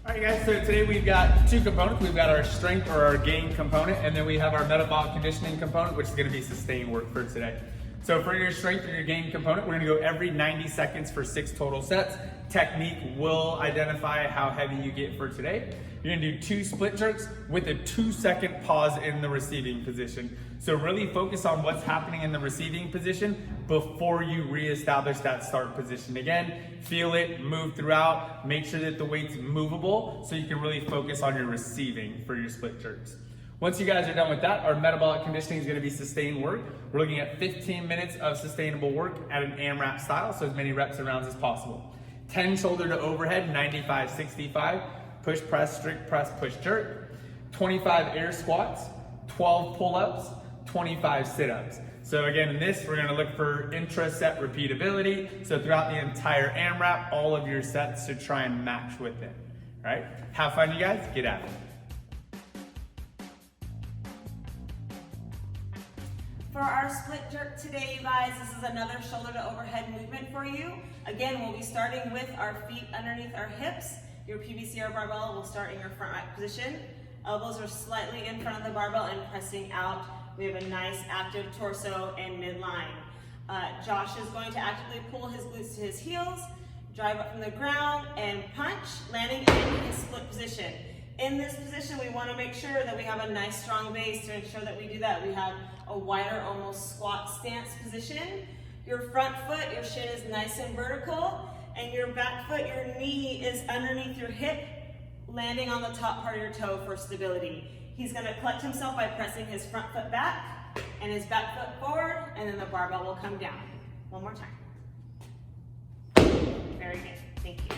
All right, guys, so today we've got two components. We've got our strength or our gain component, and then we have our metabolic conditioning component, which is gonna be sustained work for today. So for your strength or your gain component, we're gonna go every 90 seconds for 6 total sets. Technique will identify how heavy you get for today. You're gonna do 2 split jerks with a 2-second pause in the receiving position. So really focus on what's happening in the receiving position before you reestablish that start position. Again, feel it, move throughout, make sure that the weight's movable so you can really focus on your receiving for your split jerks. Once you guys are done with that, our metabolic conditioning is going to be sustained work. We're looking at 15 minutes of sustainable work at an AMRAP style, so as many reps and rounds as possible. 10 shoulder to overhead, 95-65, push press, strict press, push jerk. 25 air squats, 12 pull-ups, 25 sit-ups. So again, in this, we're gonna look for intra-set repeatability. So throughout the entire AMRAP, all of your sets should try and match with it. All right, have fun, you guys, get at it. For our split jerk today, you guys, this is another shoulder to overhead movement for you. Again, we'll be starting with our feet underneath our hips. Your PVC or barbell will start in your front rack position. Elbows are slightly in front of the barbell and pressing out. We have a nice active torso and midline. Josh is going to actively pull his glutes to his heels, drive up from the ground, and punch, landing in his split position. In this position, we want to make sure that we have a nice strong base. To ensure that we do that, we have a wider, almost squat stance position. Your front foot, your shin is nice and vertical, and your back foot, your knee is underneath your hip, landing on the top part of your toe for stability. He's going to clutch himself by pressing his front foot back and his back foot forward, and then the barbell will come down. One more time. Very good. Thank you.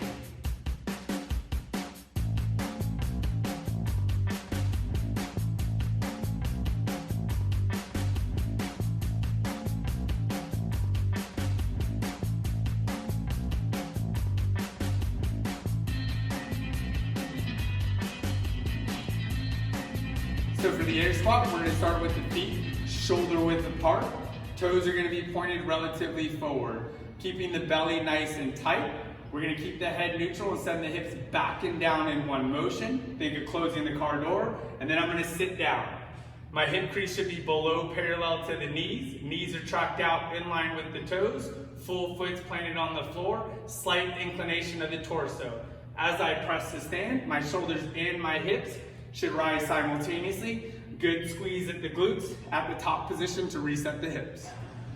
So for the air squat, we're gonna start with the feet shoulder width apart. Toes are gonna be pointed relatively forward. Keeping the belly nice and tight. We're gonna keep the head neutral and send the hips back and down in one motion. Think of closing the car door. And then I'm gonna sit down. My hip crease should be below parallel to the knees. Knees are tracked out in line with the toes. Full foot's planted on the floor. Slight inclination of the torso. As I press to stand, my shoulders and my hips should rise simultaneously. Good squeeze at the glutes at the top position to reset the hips.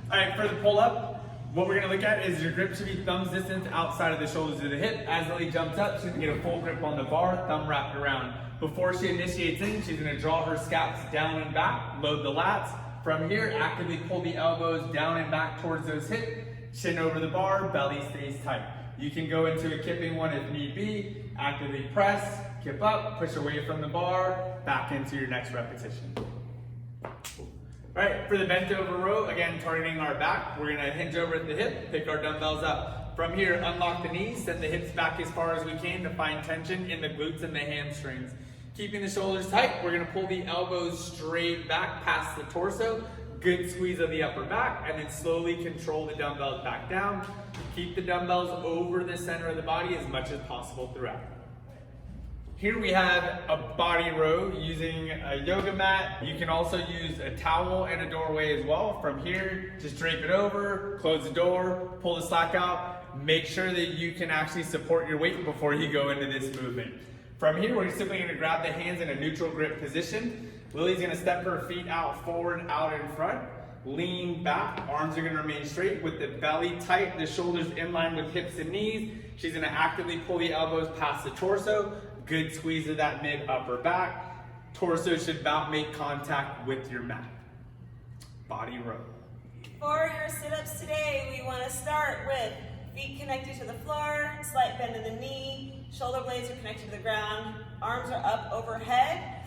All right, for the pull up, what we're gonna look at is your grip should be thumbs distance outside of the shoulders of the hip. As Lily jumps up, she's gonna get a full grip on the bar, thumb wrapped around. Before she initiates in, she's gonna draw her scaps down and back, load the lats. From here, actively pull the elbows down and back towards those hips, chin over the bar, belly stays tight. You can go into a kipping one if need be, actively press, kip up, push away from the bar, back into your next repetition. All right, for the bent over row, again, targeting our back, we're gonna hinge over at the hip, pick our dumbbells up. From here, unlock the knees, send the hips back as far as we can to find tension in the glutes and the hamstrings. Keeping the shoulders tight, we're gonna pull the elbows straight back past the torso, good squeeze of the upper back, and then slowly control the dumbbells back down. Keep the dumbbells over the center of the body as much as possible throughout. Here we have a body row using a yoga mat. You can also use a towel and a doorway as well. From here, just drape it over, close the door, pull the slack out. Make sure that you can actually support your weight before you go into this movement. From here, we're simply gonna grab the hands in a neutral grip position. Lily's gonna step her feet out forward, out in front. Lean back, arms are gonna remain straight with the belly tight, the shoulders in line with hips and knees. She's gonna actively pull the elbows past the torso. Good squeeze of that mid upper back. Torso should about make contact with your mat. Body row. For your sit-ups today, we want to start with feet connected to the floor, slight bend in the knee, shoulder blades are connected to the ground, arms are up overhead.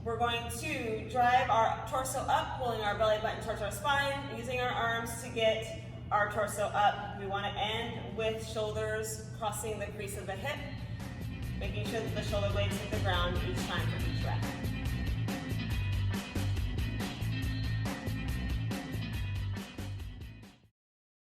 We're going to drive our torso up, pulling our belly button towards our spine, using our arms to get our torso up. We want to end with shoulders crossing the crease of the hip, making sure that the shoulder blades hit the ground each time for each rep.